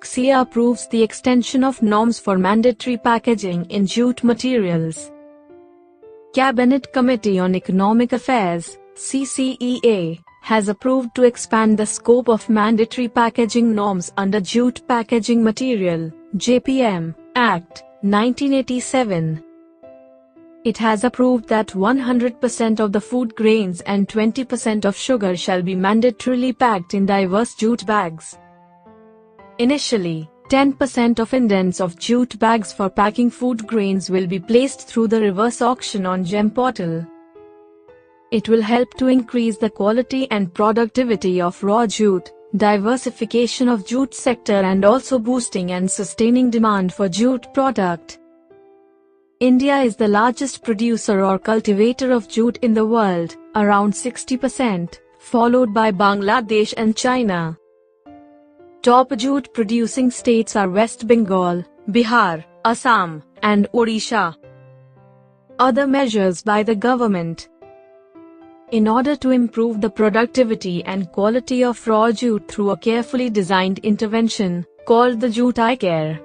Video-CCEA approves the extension of norms for mandatory packaging in jute materials. Cabinet Committee on Economic Affairs (CCEA) has approved to expand the scope of mandatory packaging norms under Jute Packaging Material (JPM) Act 1987. It has approved that 100% of the food grains and 20% of sugar shall be mandatorily packed in diverse jute bags. Initially, 10% of indents of jute bags for packing food grains will be placed through the reverse auction on GEM portal. It will help to increase the quality and productivity of raw jute, diversification of jute sector and also boosting and sustaining demand for jute product. India is the largest producer or cultivator of jute in the world, around 60%, followed by Bangladesh and China. Top jute producing states are West Bengal, Bihar, Assam, and Odisha. Other measures by the government. In order to improve the productivity and quality of raw jute through a carefully designed intervention, called the Jute iCare.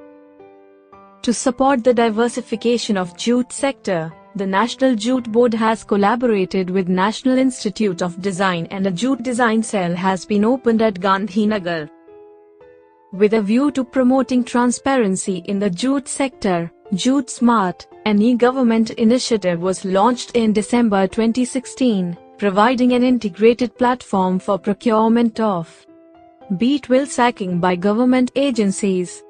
To support the diversification of jute sector, the National Jute Board has collaborated with National Institute of Design and a jute design cell has been opened at Gandhinagar. With a view to promoting transparency in the jute sector, Jute Smart, an e-government initiative was launched in December 2016, providing an integrated platform for procurement of beat will sacking by government agencies.